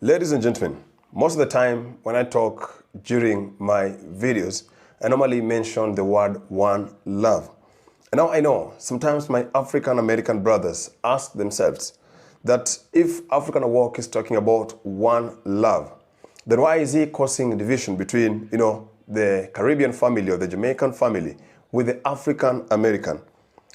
Ladies and gentlemen, most of the time when I talk during my videos, I normally mention the word one love. And now I know sometimes my African American brothers ask themselves that if African walk is talking about one love, then why is he causing division between, the Caribbean family or the Jamaican family with the African American?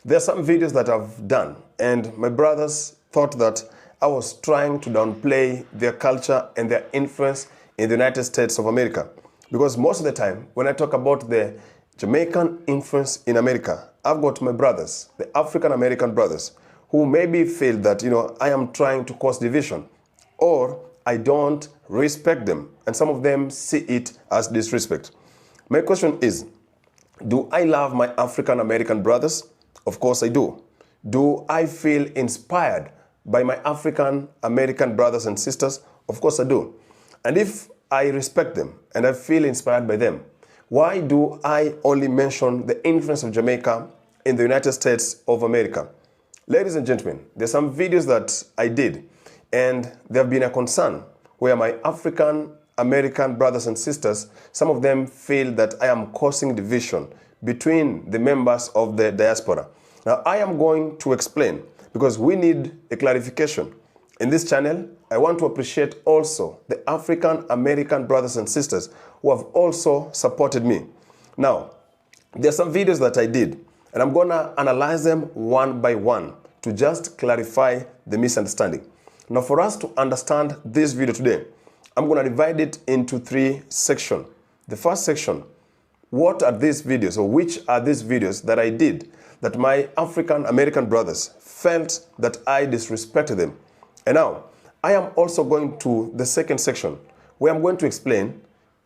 There are some videos that I've done and my brothers thought that I was trying to downplay their culture and their influence in the United States of America. Because most of the time, when I talk about the Jamaican influence in America, I've got my brothers, the African American brothers, who maybe feel that, I am trying to cause division or I don't respect them. And some of them see it as disrespect. My question is, do I love my African American brothers? Of course I do. Do I feel inspired by my African American brothers and sisters? Of course I do. And if I respect them and I feel inspired by them, why do I only mention the influence of Jamaica in the United States of America? Ladies and gentlemen, there's some videos that I did and there have been a concern where my African American brothers and sisters, some of them feel that I am causing division between the members of the diaspora. Now I am going to explain because we need a clarification. In this channel, I want to appreciate also the African American brothers and sisters who have also supported me. Now, there are some videos that I did, and I'm going to analyze them one by one to just clarify the misunderstanding. Now, for us to understand this video today, I'm going to divide it into three sections. The first section, what are these videos, or which are these videos that I did that my African American brothers felt that I disrespected them? And now, I am also going to the second section where I'm going to explain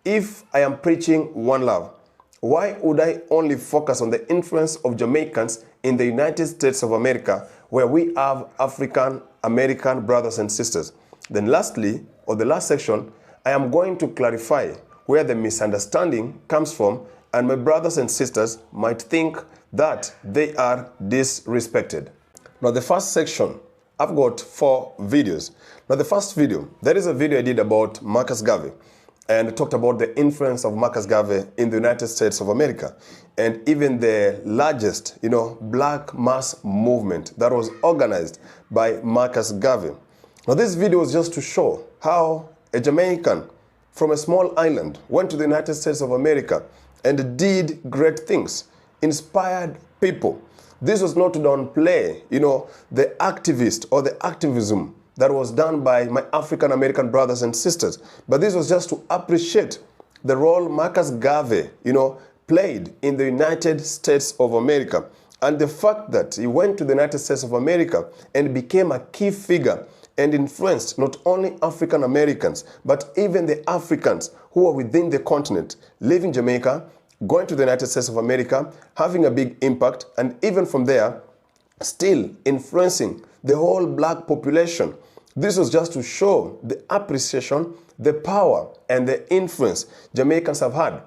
if I am preaching one love, why would I only focus on the influence of Jamaicans in the United States of America where we have African American brothers and sisters? Then lastly, or the last section, I am going to clarify where the misunderstanding comes from and my brothers and sisters might think that they are disrespected. Now the first section, I've got 4 videos. Now the first video, there is a video I did about Marcus Garvey and talked about the influence of Marcus Garvey in the United States of America and even the largest, black mass movement that was organized by Marcus Garvey. Now this video was just to show how a Jamaican from a small island went to the United States of America and did great things, inspired people. This was not to downplay, the activist or the activism that was done by my African American brothers and sisters. But this was just to appreciate the role Marcus Garvey, played in the United States of America. And the fact that he went to the United States of America and became a key figure and influenced not only African Americans, but even the Africans who are within the continent, living Jamaica, going to the United States of America, having a big impact, and even from there, still influencing the whole black population. This was just to show the appreciation, the power, and the influence Jamaicans have had.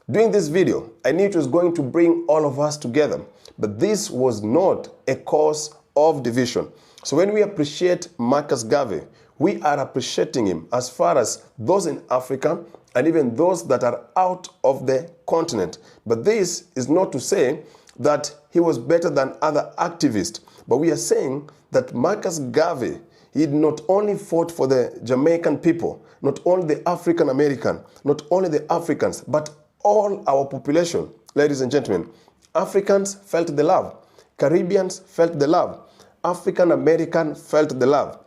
Doing this video, I knew it was going to bring all of us together, but this was not a cause of division. So when we appreciate Marcus Garvey, we are appreciating him as far as those in Africa and even those that are out of the continent. But this is not to say that he was better than other activists, but we are saying that Marcus Garvey, he not only fought for the Jamaican people, not only the African American, not only the Africans, but all our population. Ladies and gentlemen, Africans felt the love, Caribbeans felt the love, African American felt the love.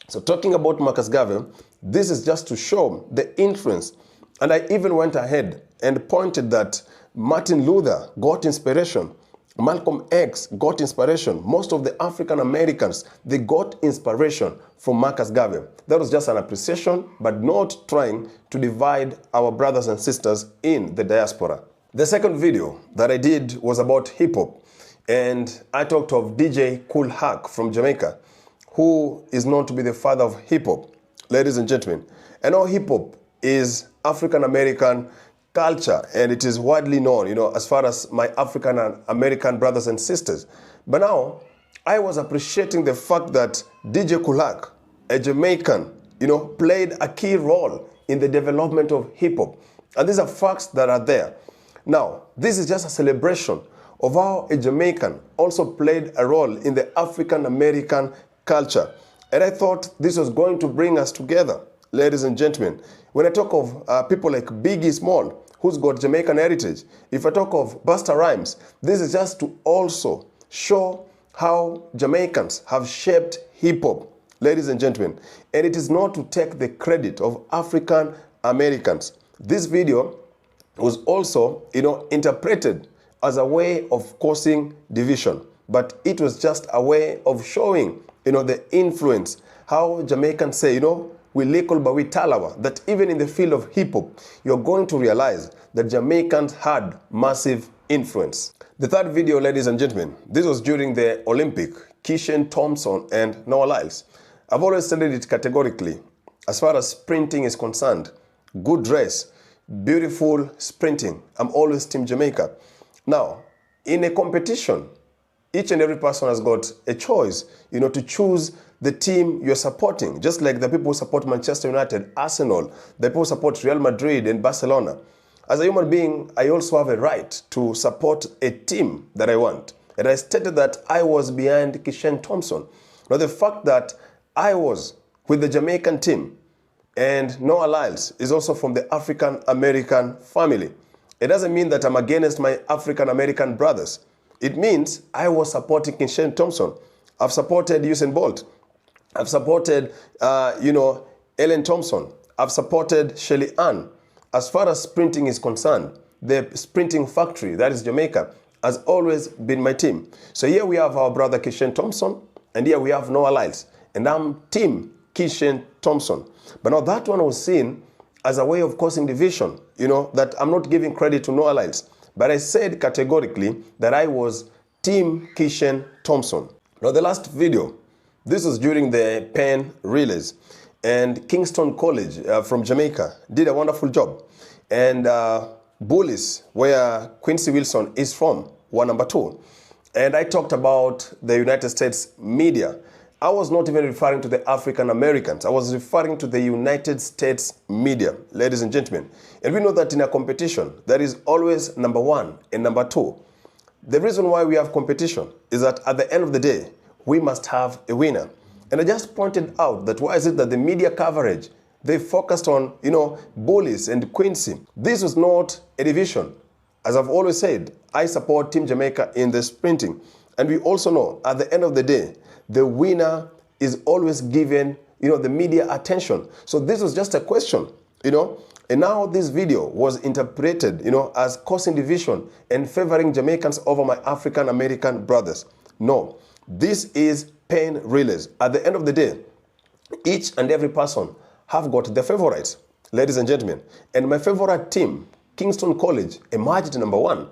So talking about Marcus Garvey, this is just to show the influence. And I even went ahead and pointed that Martin Luther got inspiration, Malcolm X got inspiration, most of the African Americans, they got inspiration from Marcus Garvey. That was just an appreciation, but not trying to divide our brothers and sisters in the diaspora. The second video that I did was about hip-hop. And I talked of DJ Kool Herc from Jamaica, who is known to be the father of hip-hop. Ladies and gentlemen, I know hip-hop is African-American culture and it is widely known, as far as my African and American brothers and sisters. But now, I was appreciating the fact that DJ Kool Herc, a Jamaican, played a key role in the development of hip-hop. And these are facts that are there. Now, this is just a celebration of how a Jamaican also played a role in the African-American culture. And I thought this was going to bring us together, ladies and gentlemen. When I talk of people like Biggie Small, who's got Jamaican heritage, if I talk of Busta Rhymes, this is just to also show how Jamaicans have shaped hip-hop, ladies and gentlemen. And it is not to take the credit of African Americans. This video was also, interpreted as a way of causing division. But it was just a way of showing, the influence, how Jamaicans say, we likol ba we talawa, that even in the field of hip-hop, you're going to realize that Jamaicans had massive influence. The third video, ladies and gentlemen, this was during the Olympic, Keishan Thompson and Noah Lyles. I've always studied it categorically. As far as sprinting is concerned, good dress, beautiful sprinting, I'm always Team Jamaica. Now, in a competition, each and every person has got a choice, to choose the team you're supporting. Just like the people who support Manchester United, Arsenal, the people who support Real Madrid and Barcelona. As a human being, I also have a right to support a team that I want. And I stated that I was behind Keishan Thompson. Now, the fact that I was with the Jamaican team and Noah Lyles is also from the African-American family. It doesn't mean that I'm against my African-American brothers. It means I was supporting Keishan Thompson. I've supported Usain Bolt. I've supported, Ellen Thompson. I've supported Shelly Ann. As far as sprinting is concerned, the sprinting factory, that is Jamaica, has always been my team. So here we have our brother Keishan Thompson, and here we have Noah Lyles. And I'm Team Keishan Thompson. But now that one was seen as a way of causing division, that I'm not giving credit to Noah Lyles. But I said categorically that I was Team Keishan Thompson. Now the last video, this was during the pen release. And Kingston College from Jamaica did a wonderful job. And Bullis, where Quincy Wilson is from, were number 2. And I talked about the United States media. I was not even referring to the African Americans. I was referring to the United States media, ladies and gentlemen. And we know that in a competition, there is always number 1 and number 2. The reason why we have competition is that at the end of the day, we must have a winner. And I just pointed out that why is it that the media coverage, they focused on, Bullis and Quincy. This was not a division. As I've always said, I support Team Jamaica in the sprinting. And we also know at the end of the day, the winner is always given, the media attention. So this was just a question, And now this video was interpreted, as causing division and favoring Jamaicans over my African American brothers. No, this is pen release. At the end of the day, each and every person have got their favorites, ladies and gentlemen. And my favorite team, Kingston College, emerged number 1.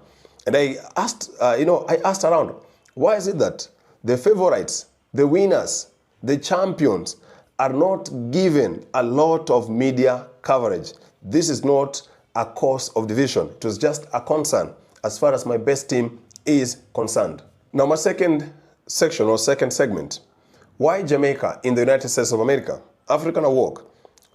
And I asked, I asked around, why is it that the favorites, the winners, the champions are not given a lot of media coverage? This is not a cause of division. It was just a concern as far as my best team is concerned. Now, my second section or second segment, why Jamaica in the United States of America? African Awoke.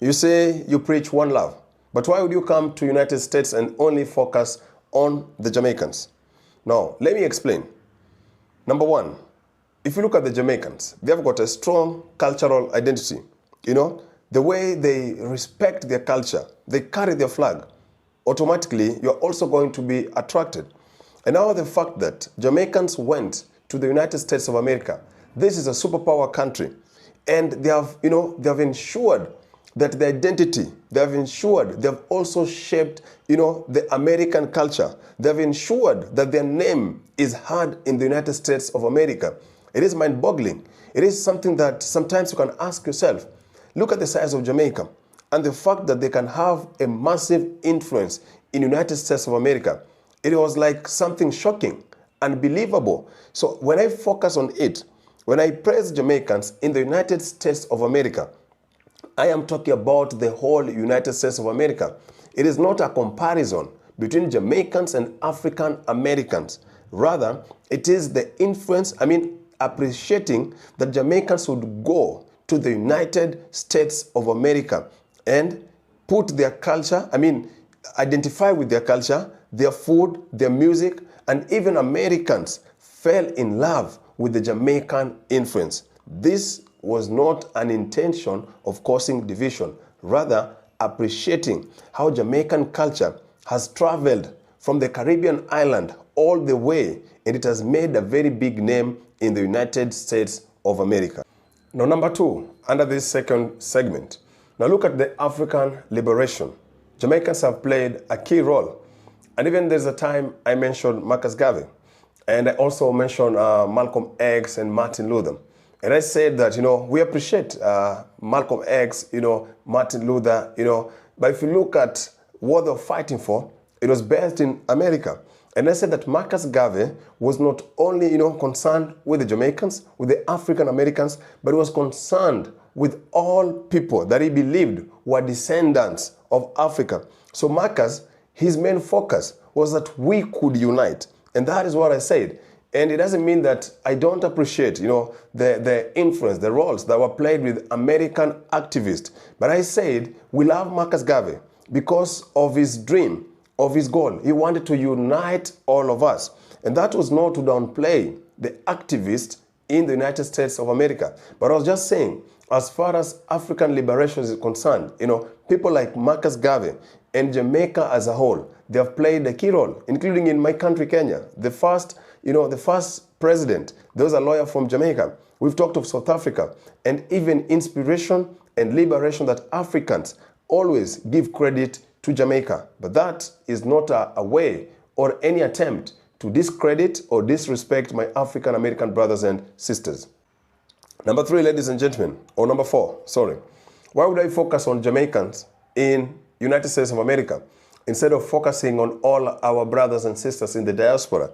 You say you preach one love, but why would you come to United States and only focus on the Jamaicans? Now, let me explain. Number 1, if you look at the Jamaicans, they have got a strong cultural identity. The way they respect their culture, they carry their flag. Automatically, you're also going to be attracted. And now the fact that Jamaicans went to the United States of America, this is a superpower country. And they have, they have ensured that the identity, they have ensured, they have also shaped, the American culture. They have ensured that their name is heard in the United States of America. It is mind-boggling. It is something that sometimes you can ask yourself. Look at the size of Jamaica and the fact that they can have a massive influence in the United States of America. It was like something shocking, unbelievable. So when I focus on it, when I praise Jamaicans in the United States of America, I am talking about the whole United States of America. It is not a comparison between Jamaicans and African Americans. Rather, it is the influence, appreciating that Jamaicans would go to the United States of America and put their culture, identify with their culture, their food, their music, and even Americans fell in love with the Jamaican influence. This was not an intention of causing division, rather appreciating how Jamaican culture has traveled from the Caribbean island all the way, and it has made a very big name in the United States of America. Now, number 2, under this second segment, now look at the African liberation. Jamaicans have played a key role. And even there's a time I mentioned Marcus Garvey, and I also mentioned Malcolm X and Martin Luther. And I said that, we appreciate Malcolm X, Martin Luther, but if you look at what they're fighting for, it was based in America. And I said that Marcus Garvey was not only, concerned with the Jamaicans, with the African Americans, but he was concerned with all people that he believed were descendants of Africa. So Marcus, his main focus was that we could unite. And that is what I said. And it doesn't mean that I don't appreciate, the influence, the roles that were played with American activists. But I said we love Marcus Garvey because of his dream, of his goal. He wanted to unite all of us. And that was not to downplay the activists in the United States of America. But I was just saying, as far as African liberation is concerned, people like Marcus Garvey and Jamaica as a whole, they have played a key role, including in my country, Kenya. The first president, there was a lawyer from Jamaica. We've talked of South Africa, and even inspiration and liberation that Africans always give credit to Jamaica. But that is not a way or any attempt to discredit or disrespect my African American brothers and sisters. Number 3, ladies and gentlemen, or number 4, sorry. Why would I focus on Jamaicans in United States of America instead of focusing on all our brothers and sisters in the diaspora?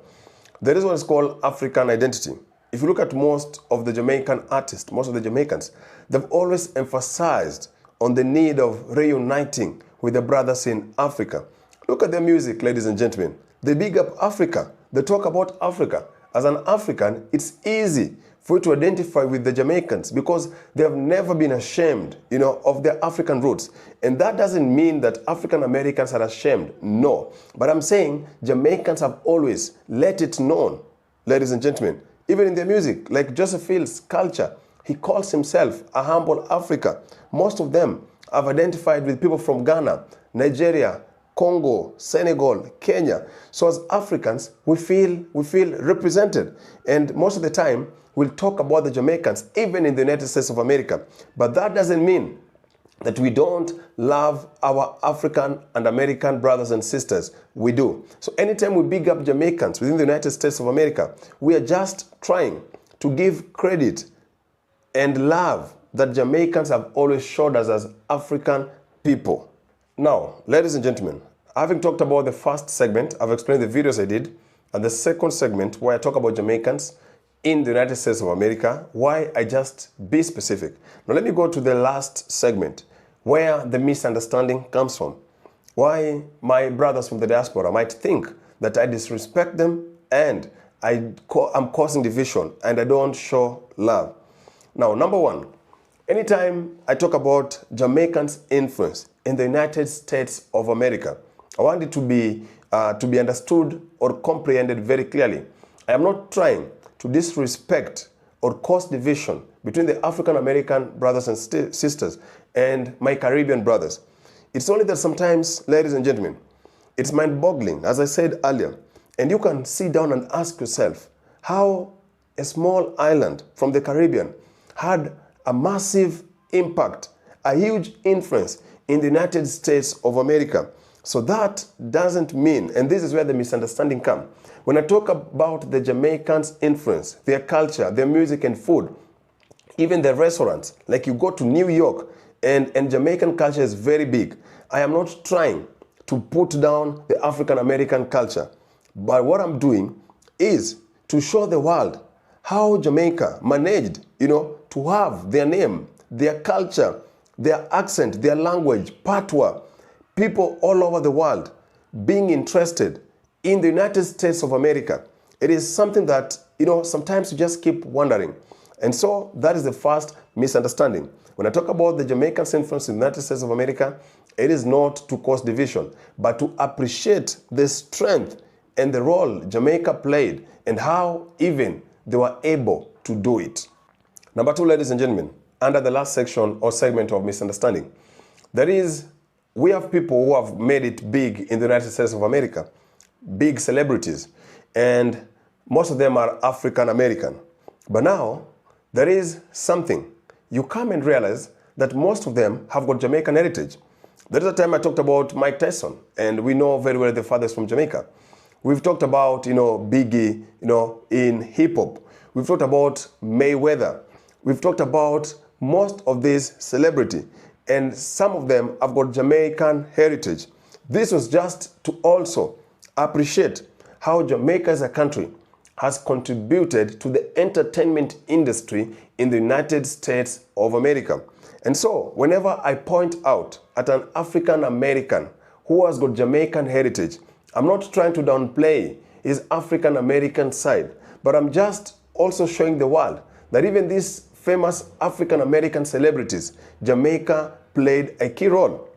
There is what is called African identity. If you look at most of the Jamaican artists, most of the Jamaicans, they've always emphasized on the need of reuniting with the brothers in Africa. Look at their music, ladies and gentlemen. They big up Africa. They talk about Africa. As an African, it's easy for you to identify with the Jamaicans because they have never been ashamed, of their African roots. And that doesn't mean that African Americans are ashamed. No. But I'm saying Jamaicans have always let it known, ladies and gentlemen, even in their music, like Joseph Field's culture, he calls himself a humble Africa. Most of them have identified with people from Ghana, Nigeria, Congo, Senegal, Kenya. So as Africans, we feel represented. And most of the time, we'll talk about the Jamaicans, even in the United States of America. But that doesn't mean that we don't love our African and American brothers and sisters. We do. So anytime we big up Jamaicans within the United States of America, we are just trying to give credit and love that Jamaicans have always showed us as African people. Now, ladies and gentlemen, having talked about the first segment, I've explained the videos I did, and the second segment where I talk about Jamaicans in the United States of America, why I just be specific. Now let me go to the last segment where the misunderstanding comes from. Why my brothers from the diaspora might think that I disrespect them and I'm causing division and I don't show love. Now, number 1, anytime I talk about Jamaicans' influence in the United States of America, I want it to be understood or comprehended very clearly. I am not trying to disrespect or cause division between the African American brothers and sisters and my Caribbean brothers. It's only that sometimes, ladies and gentlemen, it's mind-boggling, as I said earlier, and you can sit down and ask yourself how a small island from the Caribbean had a massive impact, a huge influence in the United States of America. So that doesn't mean, and this is where the misunderstanding comes. When I talk about the Jamaicans' influence, their culture, their music and food, even the restaurants, like you go to New York and Jamaican culture is very big. I am not trying to put down the African American culture, but what I'm doing is to show the world how Jamaica managed, to have their name, their culture, their accent, their language, patois, people all over the world being interested in the United States of America. It is something that, sometimes you just keep wondering. And so that is the first misunderstanding. When I talk about the Jamaicans' influence in the United States of America, it is not to cause division, but to appreciate the strength and the role Jamaica played and how even they were able to do it. Number two, ladies and gentlemen, under the last section or segment of misunderstanding, we have people who have made it big in the United States of America, big celebrities, and most of them are African American. But now, there is something. You come and realize that most of them have got Jamaican heritage. There is a time I talked about Mike Tyson, and we know very well the father is from Jamaica. We've talked about, Biggie, in hip hop. We've talked about Mayweather. We've talked about most of these celebrity, and some of them have got Jamaican heritage. This was just to also appreciate how Jamaica as a country has contributed to the entertainment industry in the United States of America. And so, whenever I point out at an African American who has got Jamaican heritage, I'm not trying to downplay his African American side, but I'm just also showing the world that even these famous African American celebrities, Jamaica played a key role.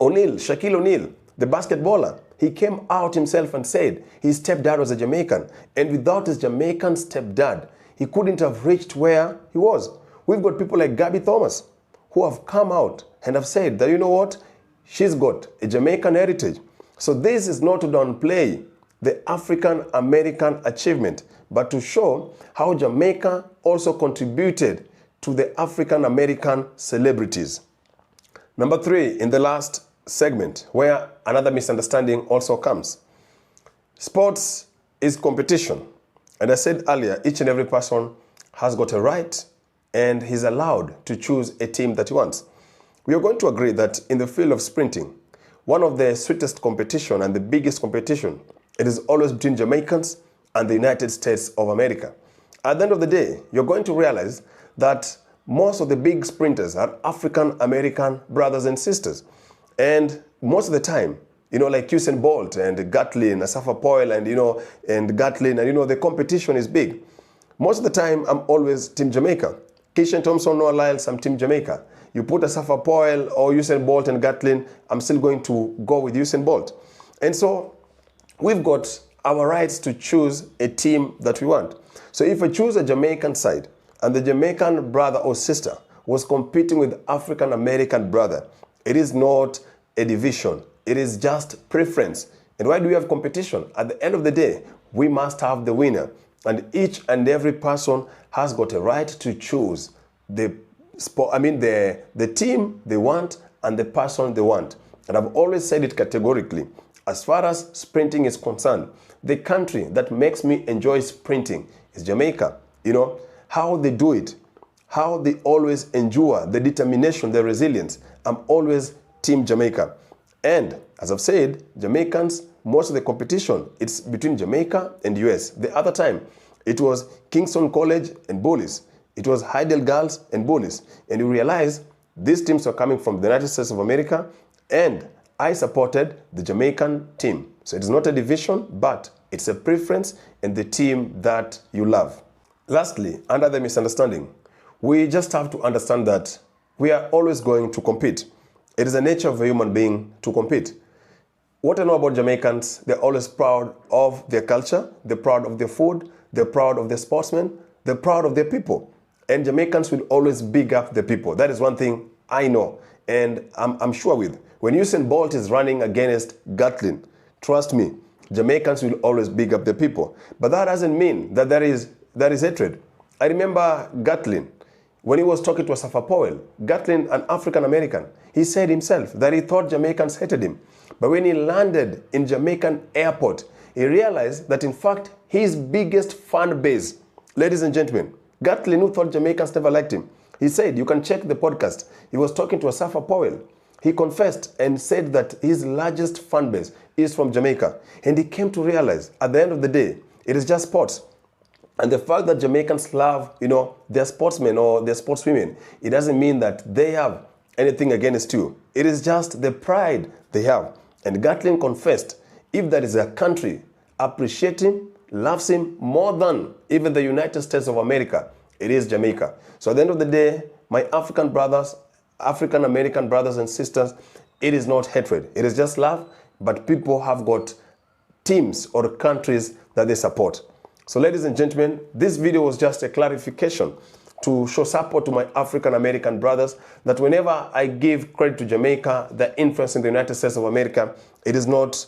Shaquille O'Neal, the basketballer, he came out himself and said his stepdad was a Jamaican, and without his Jamaican stepdad, he couldn't have reached where he was. We've got people like Gabby Thomas who have come out and have said that, you know what, she's got a Jamaican heritage. So this is not to downplay the African American achievement, but to show how Jamaica also contributed to the African American celebrities. Number three, in the last segment, where another misunderstanding also comes. Sports is competition. And I said earlier, each and every person has got a right and he's allowed to choose a team that he wants. We are going to agree that in the field of sprinting, one of the sweetest competition and the biggest competition, it is always between Jamaicans and the United States of America. At the end of the day, you're going to realize that most of the big sprinters are African American brothers and sisters. And most of the time, like Usain Bolt and Gatlin, Asafa Poyle and Gatlin, and the competition is big. Most of the time, I'm always Team Jamaica. Keishan Thompson, Noah Lyles, I'm Team Jamaica. You put Asafa Poyle or Usain Bolt and Gatlin, I'm still going to go with Usain Bolt. And so we've got our rights to choose a team that we want. So if I choose a Jamaican side and the Jamaican brother or sister was competing with African American brother, it is not a division. It is just preference. And why do we have competition? At the end of the day, we must have the winner. And each and every person has got a right to choose the team they want and the person they want. And I've always said it categorically. As far as sprinting is concerned, the country that makes me enjoy sprinting is Jamaica. How they do it, how they always endure, the determination, the resilience. I'm always Team Jamaica. And as I've said, Jamaicans, most of the competition, it's between Jamaica and US. The other time, it was Kingston College and Bullies. It was Heidel Girls and Bullies. And you realize these teams are coming from the United States of America, and I supported the Jamaican team. So it's not a division, but it's a preference and the team that you love. Lastly, under the misunderstanding, we just have to understand that we are always going to compete. It is the nature of a human being to compete. What I know about Jamaicans, they're always proud of their culture, they're proud of their food, they're proud of their sportsmen, they're proud of their people. And Jamaicans will always big up the people. That is one thing I know, and I'm sure with. When Usain Bolt is running against Gatlin, trust me, Jamaicans will always big up the people. But that doesn't mean that there is hatred. I remember Gatlin, when he was talking to Asafa Powell, Gatlin, an African American, he said himself that he thought Jamaicans hated him. But when he landed in Jamaican airport, he realized that in fact, his biggest fan base, ladies and gentlemen, Gatlin, who thought Jamaicans never liked him, he said, you can check the podcast, he was talking to Asafa Powell. He confessed and said that his largest fan base is from Jamaica. And he came to realize, at the end of the day, it is just sports. And the fact that Jamaicans love, their sportsmen or their sportswomen, it doesn't mean that they have anything against you. It is just the pride they have. And Gatlin confessed, if there is a country appreciates him, loves him more than even the United States of America, It is Jamaica. So at the end of the day, my African brothers, African American brothers and sisters, it is not hatred. It is just love, but people have got teams or countries that they support. So ladies and gentlemen, this video was just a clarification to show support to my African American brothers, that whenever I give credit to Jamaica, the influence in the United States of America, it is not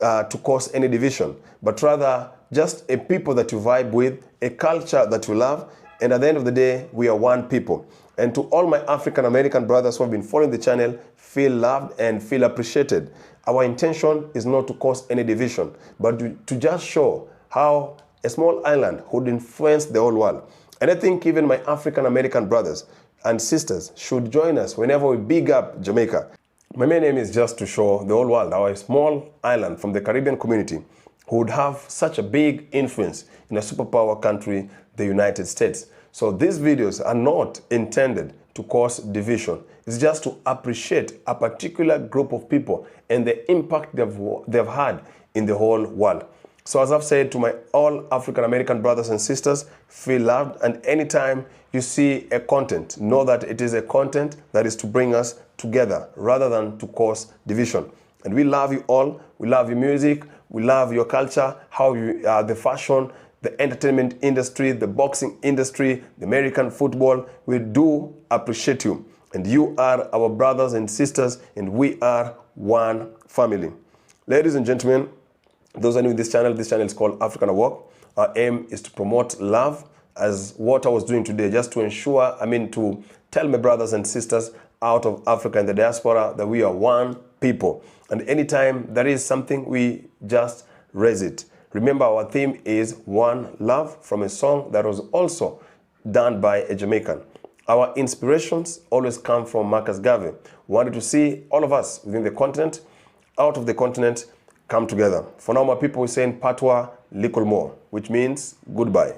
to cause any division, but rather just a people that you vibe with, a culture that you love, and at the end of the day, we are one people. And to all my African American brothers who have been following the channel, feel loved and feel appreciated. Our intention is not to cause any division, but to just show how a small island would influence the whole world. And I think even my African American brothers and sisters should join us whenever we big up Jamaica. My main aim is just to show the whole world how a small island from the Caribbean community would have such a big influence in a superpower country, the United States. So these videos are not intended to cause division. It's just to appreciate a particular group of people and the impact they've had in the whole world. So as I've said to my all African American brothers and sisters, feel loved, and anytime you see a content, know that it is a content that is to bring us together rather than to cause division. And we love you all. We love your music. We love your culture, how you the fashion, the entertainment industry, the boxing industry, the American football. We do appreciate you. And you are our brothers and sisters, and we are one family. Ladies and gentlemen, those are new in this channel is called African Walk. Our aim is to promote love, as what I was doing today, just to ensure, to tell my brothers and sisters out of Africa and the diaspora that we are one people. And anytime there is something, we just raise it. Remember, our theme is One Love, from a song that was also done by a Jamaican. Our inspirations always come from Marcus Garvey. Wanted to see all of us within the continent, out of the continent, come together. For now, my people, we say in Patois, Likol Mo, which means goodbye.